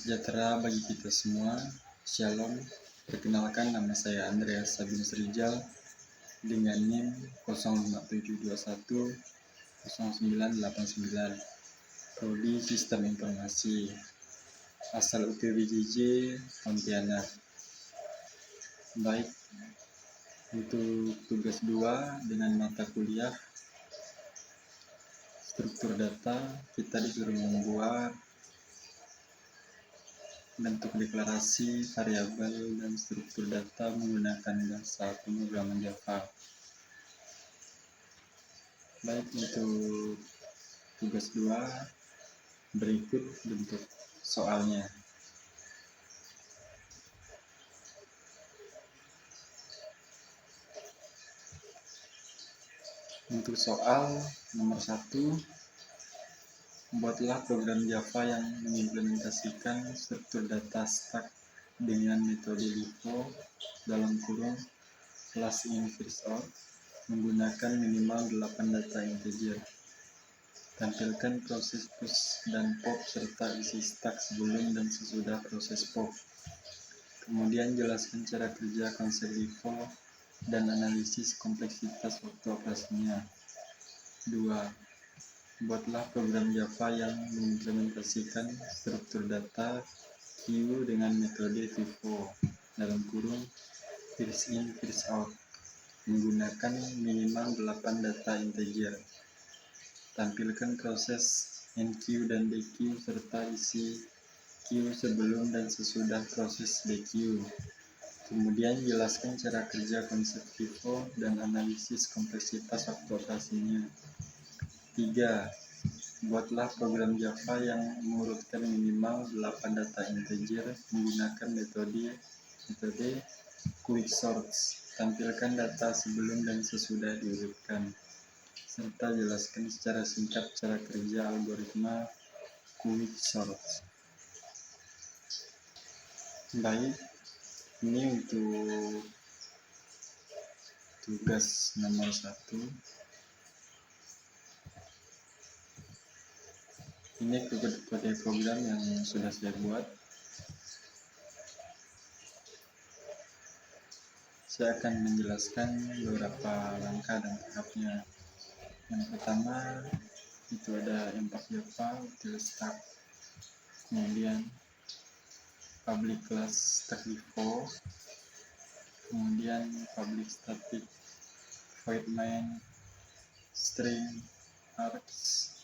sejahtera bagi kita semua. Shalom. Perkenalkan, nama saya Andreas Sabinus Rijal dengan NIM 05721 0989, Prodi Sistem Informasi, asal UPBJJ Pontianak. Baik, untuk tugas 2 dengan mata kuliah struktur data, kita disuruh membuat bentuk deklarasi, variabel, dan struktur data menggunakan bahasa pemrograman Java. Baik, untuk tugas 2 berikut bentuk soalnya. Untuk soal nomor 1, buatlah program Java yang mengimplementasikan struktur data stack dengan metode LIFO dalam kurung class in first out menggunakan minimal 8 data integer. Tampilkan proses push dan pop serta isi stack sebelum dan sesudah proses pop. Kemudian jelaskan cara kerja konsep LIFO dan analisis kompleksitas waktu operasinya. 2. Buatlah program Java yang mengimplementasikan struktur data queue dengan metode FIFO dalam kurung first in first out menggunakan minimal 8 data integer. Tampilkan proses enqueue dan dequeue serta isi queue sebelum dan sesudah proses dequeue. Kemudian jelaskan cara kerja konsep FIFO dan analisis kompleksitas waktu operasinya. 3. Buatlah program Java yang mengurutkan minimal 8 data integer menggunakan metode quicksort. Tampilkan data sebelum dan sesudah diurutkan, serta jelaskan secara singkat cara kerja algoritma quicksort. Baik, ini untuk tugas nomor 1. Ini kode program yang sudah saya buat. Saya akan menjelaskan beberapa langkah dan tahapnya. Yang pertama, itu ada import Java, util stack, kemudian public class stack LIFO, kemudian public static void main string args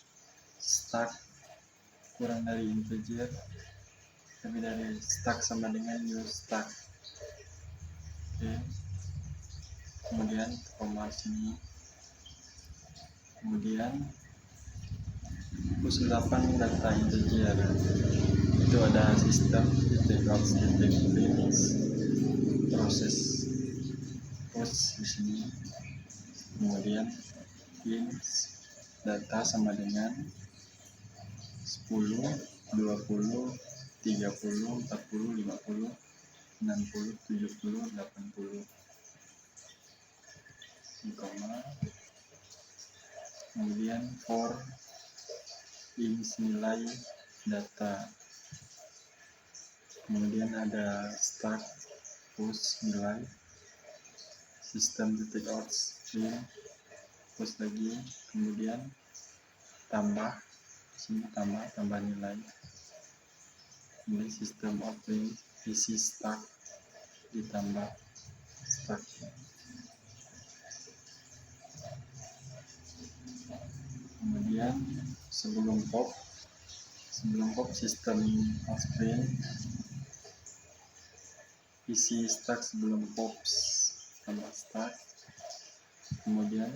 stack kurang dari integer lebih dari stack sama dengan new stack. Oke. Kemudian koma sini, kemudian push 8 data integer. Itu ada sistem default static print proses push di sini, kemudian int data sama dengan 10, 20, 30, 40, 50, 60, 70, 80, koma, kemudian for int nilai data, kemudian ada start push nilai sistem titik out string push lagi, kemudian tambah sini, tambah nilai, ini sistem out string isi stack ditambah stack. Kemudian sebelum pop sistem out string isi stack sebelum pops tambah stack, kemudian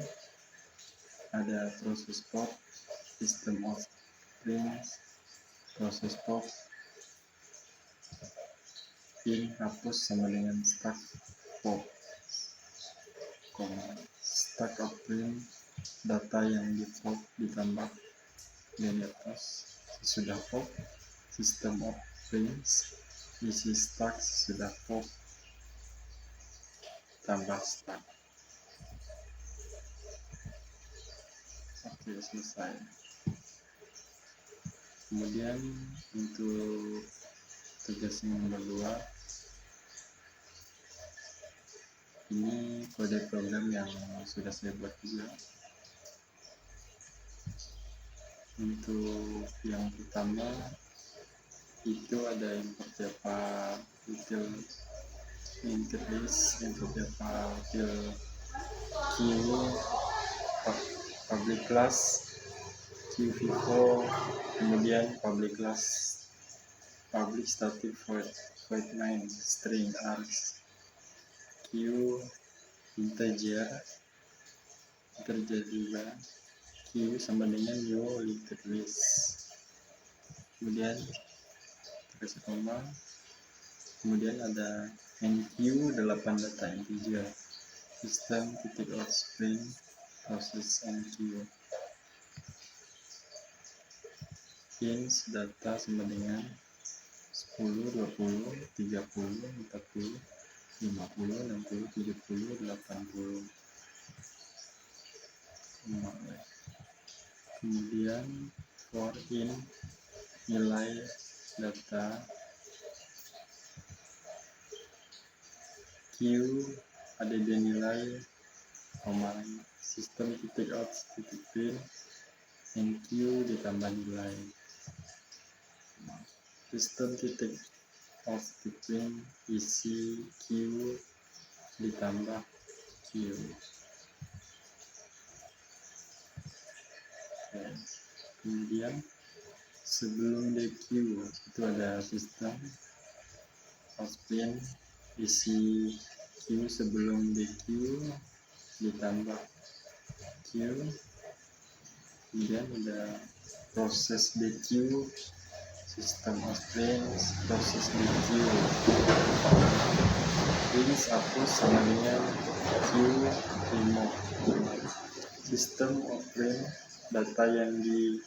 ada proses pop sistem of strings proses pop in hapus sama dengan stack pop, koma stack of print data yang di pop ditambah di atas sesudah pop system of prints isi stack sesudah pop tambah stack. Oke, selesai. Kemudian untuk tugas nomor 2. Ini kode program yang sudah saya buat juga. Untuk yang pertama itu ada import Java util interface, import Java util Q public class Q Vivo, kemudian public class public static void main string args Q integer juga Q sama dengan new linked list, kemudian kasih koma, kemudian ada NQ 8 data integer system titik out string process NQ ins data sama dengan 10, 20, 30, 40, 50, 60, 70, 80. Kemudian for in nilai data Q ada di nilai koma sistem titik out titik pin NQ ditambah nilai sistem titik out titik pin isi Q ditambah Q. Kemudian sebelum DQ itu ada sistem outpin isi Q sebelum DQ ditambah Q, kemudian ada proses DQ sistem outpin proses DQ ini hapus sama dengan Q remove sistem outpin data yang di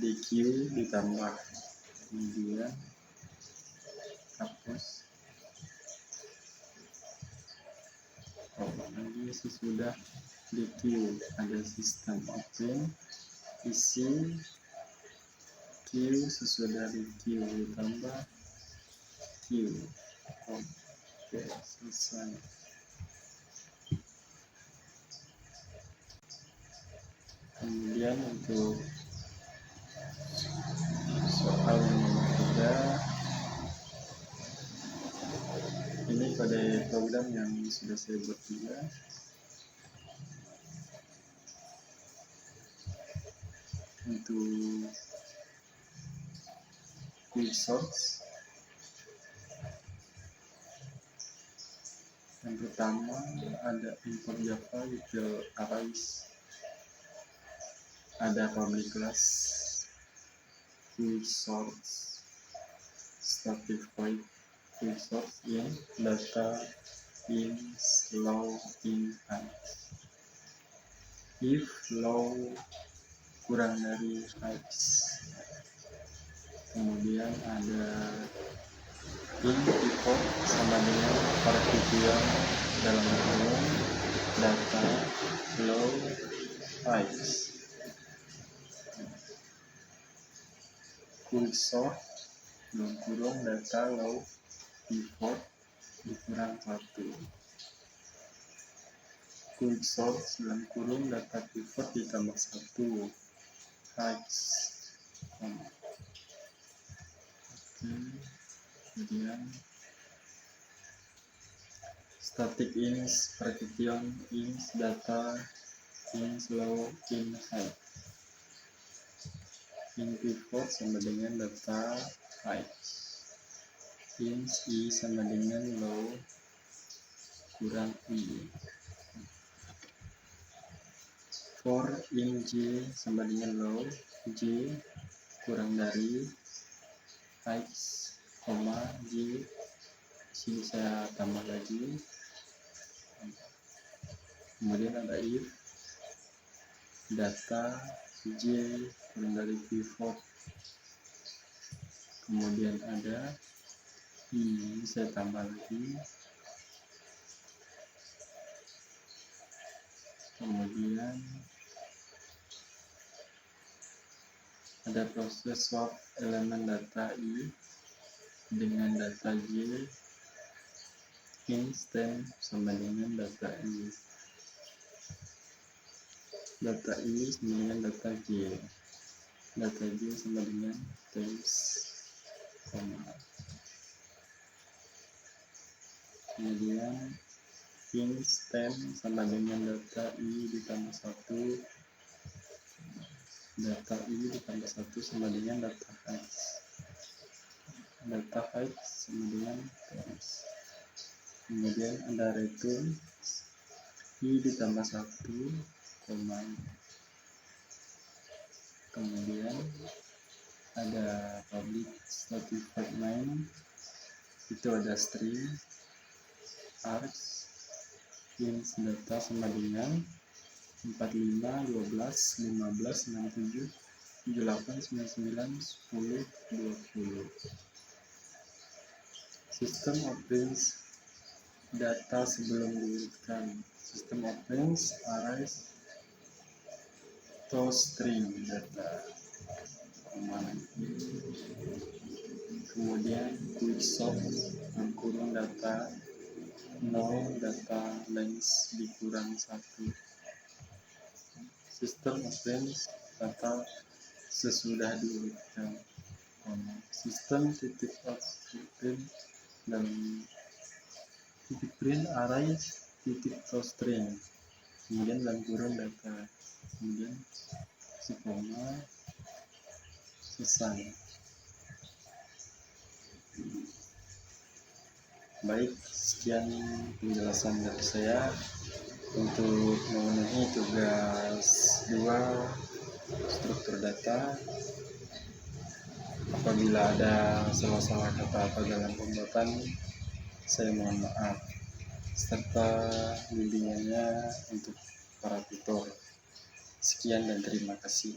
DQ ditambah, kemudian hapus lagi sesudah DQ ada sistem open isi Q sesudah DQ ditambah Q. Oke, selesai. Kemudian untuk soal yang nomor 3, ini kode program yang sudah saya buat juga. Untuk quick source yang pertama ada import Java util arrays, ada public class quick source static void quick source in data in slow in height if low kurang dari height. Kemudian ada in import sama dengan partition dalam kurung data low height quick sort dalam kurung data low pivot dikurang 1 quick sort dalam kurung data pivot ditambah 1 height. Kemudian static ins partition ins data ins low in height in pivot sama dengan data height ins i sama dengan low kurang i for in j sama dengan low j kurang dari height koma j sini saya tambah lagi. Kemudian ada if data j kurang dari pivot, kemudian ada i saya tambah lagi, kemudian ada proses swap elemen data i dengan data Y, stem sama dengan data I. Data I sama dengan data J. Data J sama dengan times, kemudian stem sama dengan data I ditambah 1, data I ditambah 1 sama dengan data H. Data H sama dengan times. Kemudian ada return I ditambah 1, kemudian ada public static void main, itu ada string args int data sama dengan 45, 12, 15, 67, 78, 99, 10, 20. System of range data sebelum diurutkan. System of range arrays to string data. Kemudian quicksort kurung data 0, data length dikurang 1. System of range data sesudah diurutkan. Sistem titik of print dan titik print array titik to string, kemudian dalam kurung data, kemudian koma selesai. Baik, sekian penjelasan dari saya untuk memenuhi tugas 2 struktur data. Apabila ada salah-salah kata apa dalam pembuatan, saya mohon maaf, serta bimbingannya untuk para tutor. Sekian dan terima kasih.